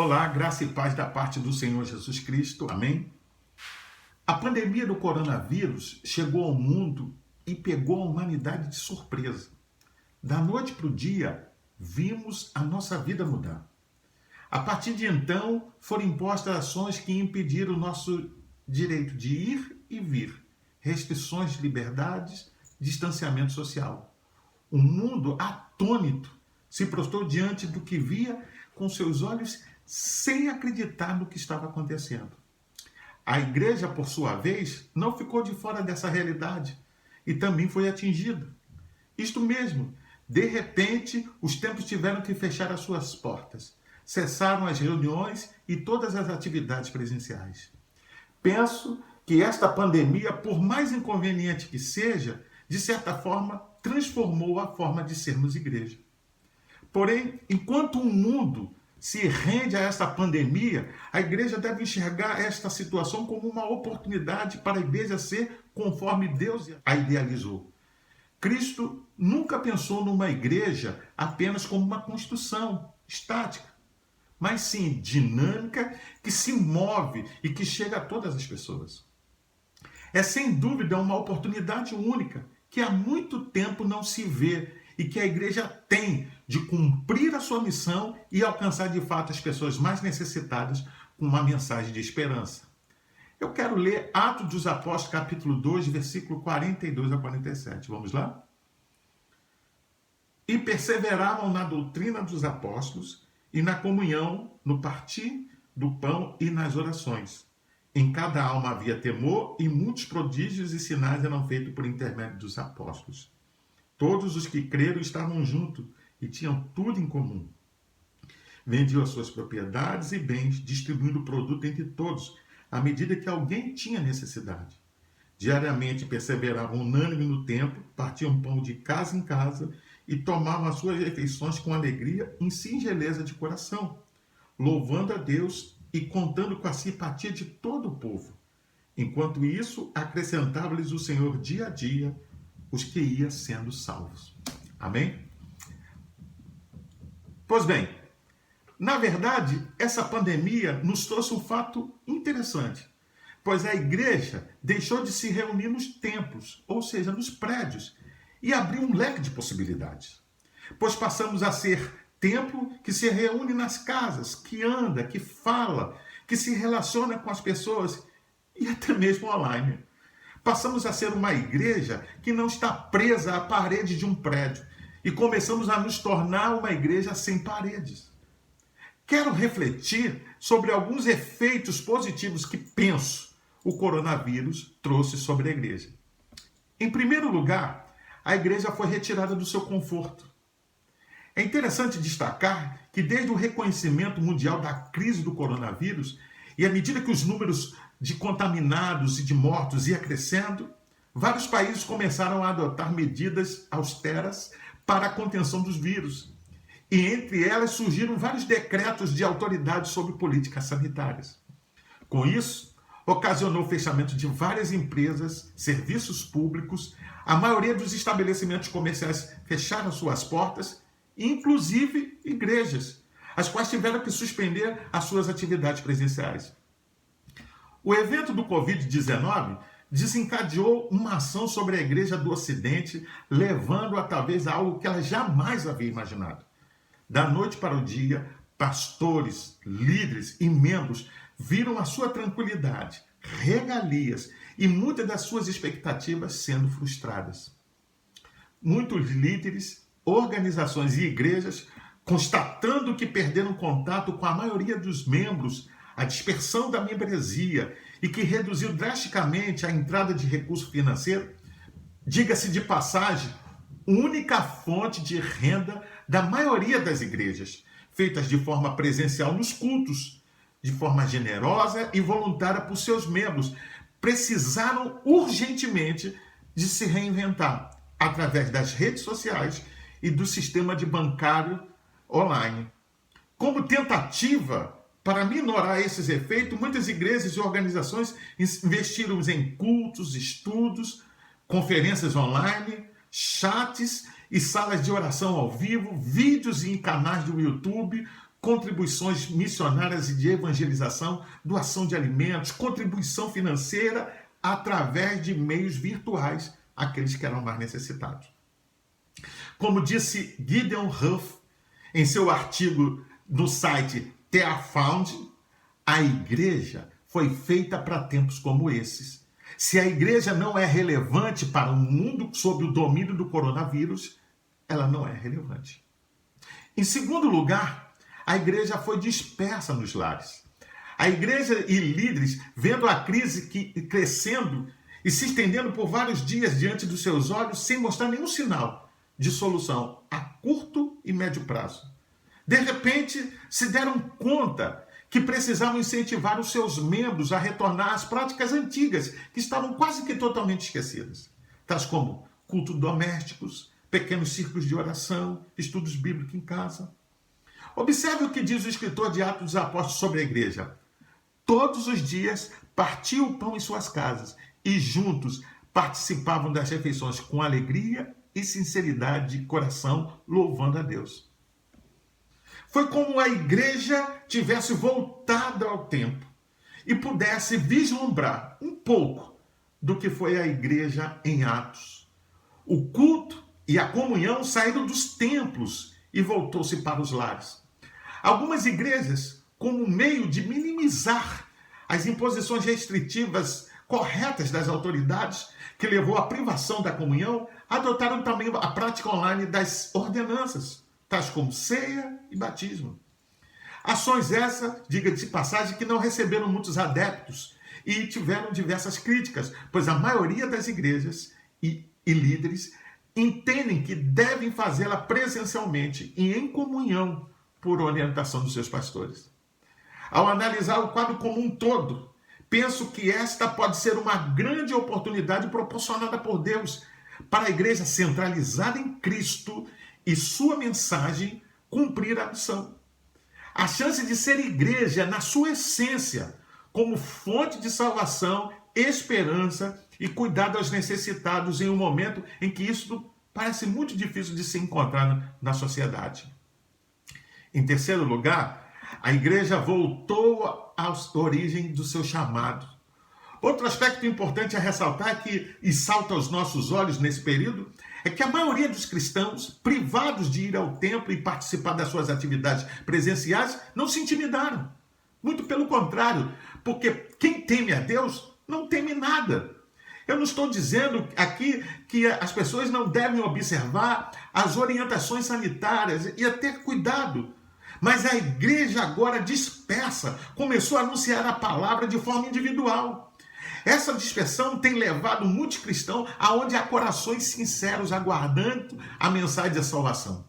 Olá, graça e paz da parte do Senhor Jesus Cristo. Amém? A pandemia do coronavírus chegou ao mundo e pegou a humanidade de surpresa. Da noite para o dia, vimos a nossa vida mudar. A partir de então, foram impostas ações que impediram o nosso direito de ir e vir, restrições de liberdades, distanciamento social. O mundo, atônito, se prostrou diante do que via com seus olhos sem acreditar no que estava acontecendo. A igreja, por sua vez, não ficou de fora dessa realidade e também foi atingida. Isto mesmo, de repente, os templos tiveram que fechar as suas portas. Cessaram as reuniões e todas as atividades presenciais. Penso que esta pandemia, por mais inconveniente que seja, de certa forma, transformou a forma de sermos igreja. Porém, enquanto o mundo se rende a esta pandemia, a igreja deve enxergar esta situação como uma oportunidade para a igreja ser conforme Deus a idealizou. Cristo nunca pensou numa igreja apenas como uma construção estática, mas sim dinâmica, que se move e que chega a todas as pessoas. É sem dúvida uma oportunidade única que há muito tempo não se vê e que a igreja tem de cumprir a sua missão e alcançar de fato as pessoas mais necessitadas com uma mensagem de esperança. Eu quero ler Atos dos Apóstolos, capítulo 2, versículo 42 a 47. Vamos lá? E perseveravam na doutrina dos apóstolos e na comunhão, no partir do pão e nas orações. Em cada alma havia temor e muitos prodígios e sinais eram feitos por intermédio dos apóstolos. Todos os que creram estavam juntos e tinham tudo em comum. Vendiam as suas propriedades e bens, distribuindo o produto entre todos, à medida que alguém tinha necessidade. Diariamente perseveravam unânime no templo, partiam pão de casa em casa e tomavam as suas refeições com alegria e singeleza de coração, louvando a Deus e contando com a simpatia de todo o povo. Enquanto isso, acrescentava-lhes o Senhor dia a dia os que iam sendo salvos. Amém? Pois bem, na verdade, essa pandemia nos trouxe um fato interessante, pois a igreja deixou de se reunir nos templos, ou seja, nos prédios, e abriu um leque de possibilidades. Pois passamos a ser templo que se reúne nas casas, que anda, que fala, que se relaciona com as pessoas e até mesmo online. Passamos a ser uma igreja que não está presa à parede de um prédio e começamos a nos tornar uma igreja sem paredes. Quero refletir sobre alguns efeitos positivos que penso o coronavírus trouxe sobre a igreja. Em primeiro lugar, a igreja foi retirada do seu conforto. É interessante destacar que desde o reconhecimento mundial da crise do coronavírus e à medida que os números de contaminados e de mortos ia crescendo, vários países começaram a adotar medidas austeras para a contenção dos vírus. E entre elas surgiram vários decretos de autoridades sobre políticas sanitárias. Com isso, ocasionou o fechamento de várias empresas, serviços públicos, a maioria dos estabelecimentos comerciais fecharam suas portas, inclusive igrejas, as quais tiveram que suspender as suas atividades presenciais. O evento do Covid-19 desencadeou uma ação sobre a igreja do Ocidente, levando-a talvez a algo que ela jamais havia imaginado. Da noite para o dia, pastores, líderes e membros viram a sua tranquilidade, regalias e muitas das suas expectativas sendo frustradas. Muitos líderes, organizações e igrejas, constatando que perderam contato com a maioria dos membros, a dispersão da membresia e que reduziu drasticamente a entrada de recurso financeiro, diga-se de passagem, única fonte de renda da maioria das igrejas, feitas de forma presencial nos cultos, de forma generosa e voluntária por seus membros, precisaram urgentemente de se reinventar através das redes sociais e do sistema de bancário online. Como tentativa para minorar esses efeitos, muitas igrejas e organizações investiram em cultos, estudos, conferências online, chats e salas de oração ao vivo, vídeos em canais do YouTube, contribuições missionárias e de evangelização, doação de alimentos, contribuição financeira através de meios virtuais àqueles que eram mais necessitados. Como disse Gideon Huff em seu artigo no site TheaFound, a igreja foi feita para tempos como esses. Se a igreja não é relevante para um mundo sob o domínio do coronavírus, ela não é relevante. Em segundo lugar, a igreja foi dispersa nos lares. A igreja e líderes, vendo a crise crescendo e se estendendo por vários dias diante dos seus olhos, sem mostrar nenhum sinal de solução a curto e médio prazo. De repente, se deram conta que precisavam incentivar os seus membros a retornar às práticas antigas, que estavam quase que totalmente esquecidas, tais como cultos domésticos, pequenos círculos de oração, estudos bíblicos em casa. Observe o que diz o escritor de Atos dos Apóstolos sobre a igreja. Todos os dias partiam o pão em suas casas e juntos participavam das refeições com alegria e sinceridade de coração, louvando a Deus. Foi como a igreja tivesse voltado ao tempo e pudesse vislumbrar um pouco do que foi a igreja em Atos. O culto e a comunhão saíram dos templos e voltou-se para os lares. Algumas igrejas, como meio de minimizar as imposições restritivas corretas das autoridades, que levou à privação da comunhão, adotaram também a prática online das ordenanças, tais como ceia e batismo. Ações essas, diga-se de passagem, que não receberam muitos adeptos e tiveram diversas críticas, pois a maioria das igrejas e líderes entendem que devem fazê-la presencialmente e em comunhão por orientação dos seus pastores. Ao analisar o quadro como um todo, penso que esta pode ser uma grande oportunidade proporcionada por Deus para a igreja centralizada em Cristo e sua mensagem cumprir a missão. A chance de ser igreja na sua essência, como fonte de salvação, esperança e cuidado aos necessitados em um momento em que isso parece muito difícil de se encontrar na sociedade. Em terceiro lugar, a igreja voltou à origem do seu chamado. Outro aspecto importante a ressaltar e salta aos nossos olhos nesse período, é que a maioria dos cristãos, privados de ir ao templo e participar das suas atividades presenciais, não se intimidaram. Muito pelo contrário, porque quem teme a Deus não teme nada. Eu não estou dizendo aqui que as pessoas não devem observar as orientações sanitárias e ter cuidado. Mas a igreja agora dispersa começou a anunciar a palavra de forma individual. Essa dispersão tem levado muitos cristãos aonde há corações sinceros aguardando a mensagem da salvação.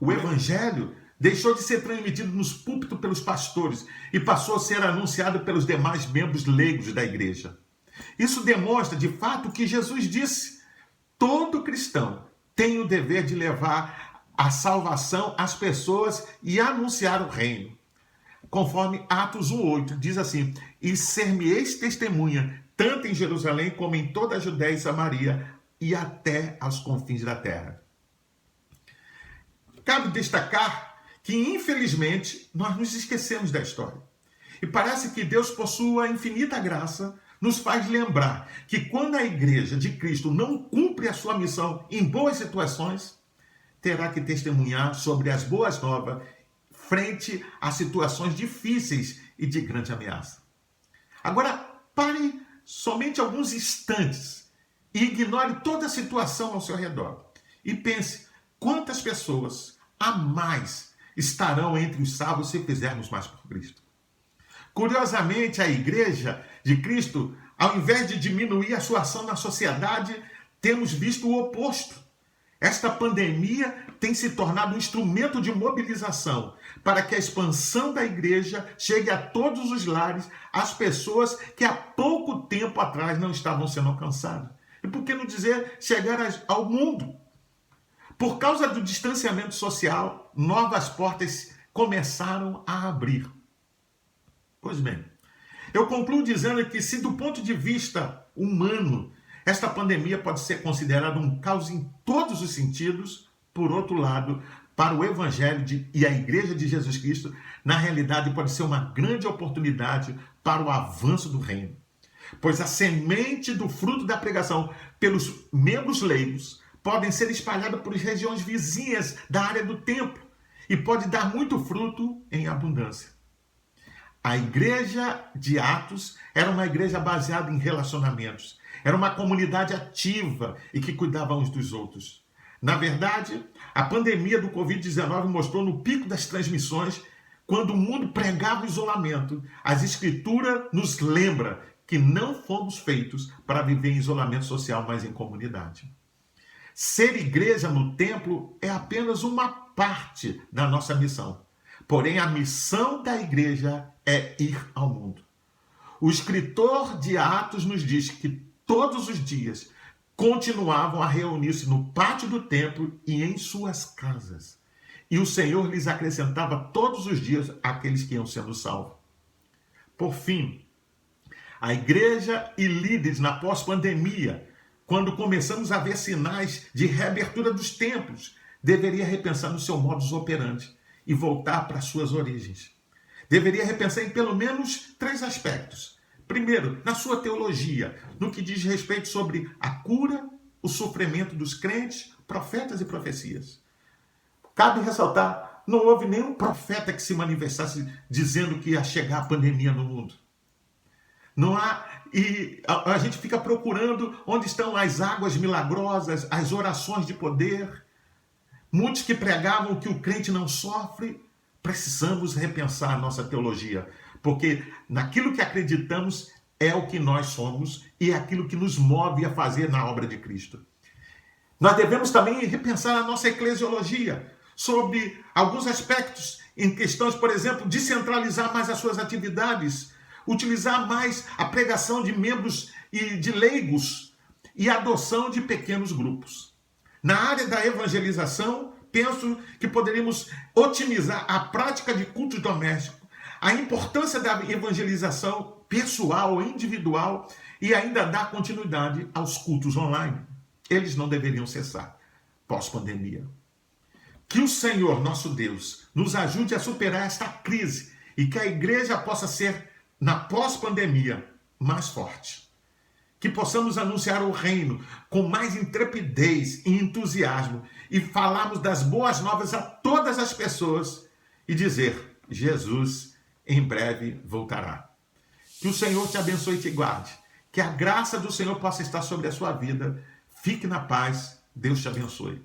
O evangelho deixou de ser transmitido nos púlpitos pelos pastores e passou a ser anunciado pelos demais membros leigos da igreja. Isso demonstra, de fato, o que Jesus disse. Todo cristão tem o dever de levar a salvação às pessoas e anunciar o reino. Conforme Atos 1,8, diz assim: e ser-me-eis testemunha, tanto em Jerusalém como em toda a Judéia e Samaria, e até aos confins da terra. Cabe destacar que, infelizmente, nós nos esquecemos da história. E parece que Deus, por sua infinita graça, nos faz lembrar que quando a igreja de Cristo não cumpre a sua missão em boas situações, terá que testemunhar sobre as boas novas frente a situações difíceis e de grande ameaça. Agora, pare somente alguns instantes e ignore toda a situação ao seu redor. E pense quantas pessoas a mais estarão entre os salvos se fizermos mais por Cristo. Curiosamente, a igreja de Cristo, ao invés de diminuir a sua ação na sociedade, temos visto o oposto. Esta pandemia tem se tornado um instrumento de mobilização para que a expansão da igreja chegue a todos os lares, às pessoas que há pouco tempo atrás não estavam sendo alcançadas. E por que não dizer chegar ao mundo? Por causa do distanciamento social, novas portas começaram a abrir. Pois bem, eu concluo dizendo que se do ponto de vista humano, esta pandemia pode ser considerada um caos em todos os sentidos, por outro lado, para o Evangelho e a Igreja de Jesus Cristo, na realidade pode ser uma grande oportunidade para o avanço do reino. Pois a semente do fruto da pregação pelos membros leigos podem ser espalhadas por regiões vizinhas da área do templo e pode dar muito fruto em abundância. A igreja de Atos era uma igreja baseada em relacionamentos. Era uma comunidade ativa e que cuidava uns dos outros. Na verdade, a pandemia do Covid-19 mostrou no pico das transmissões, quando o mundo pregava o isolamento. As Escrituras nos lembram que não fomos feitos para viver em isolamento social, mas em comunidade. Ser igreja no templo é apenas uma parte da nossa missão. Porém, a missão da igreja é ir ao mundo. O escritor de Atos nos diz que todos os dias continuavam a reunir-se no pátio do templo e em suas casas. E o Senhor lhes acrescentava todos os dias aqueles que iam sendo salvos. Por fim, a igreja e líderes na pós-pandemia, quando começamos a ver sinais de reabertura dos templos, deveria repensar no seu modus operandi e voltar para suas origens. Deveria repensar em pelo menos 3 aspectos. Primeiro, na sua teologia, no que diz respeito sobre a cura, o sofrimento dos crentes, profetas e profecias. Cabe ressaltar, não houve nenhum profeta que se manifestasse dizendo que ia chegar a pandemia no mundo. Não há, e a gente fica procurando onde estão as águas milagrosas, as orações de poder. Muitos que pregavam que o crente não sofre. Precisamos repensar a nossa teologia, porque naquilo que acreditamos é o que nós somos e é aquilo que nos move a fazer na obra de Cristo. Nós devemos também repensar a nossa eclesiologia sobre alguns aspectos em questões, por exemplo, descentralizar mais as suas atividades, utilizar mais a pregação de membros e de leigos e a adoção de pequenos grupos. Na área da evangelização, penso que poderíamos otimizar a prática de culto doméstico, a importância da evangelização pessoal, individual e ainda dar continuidade aos cultos online. Eles não deveriam cessar pós-pandemia. Que o Senhor, nosso Deus, nos ajude a superar esta crise e que a igreja possa ser, na pós-pandemia, mais forte. Que possamos anunciar o reino com mais intrepidez e entusiasmo e falarmos das boas novas a todas as pessoas e dizer, Jesus em breve voltará. Que o Senhor te abençoe e te guarde. Que a graça do Senhor possa estar sobre a sua vida. Fique na paz. Deus te abençoe.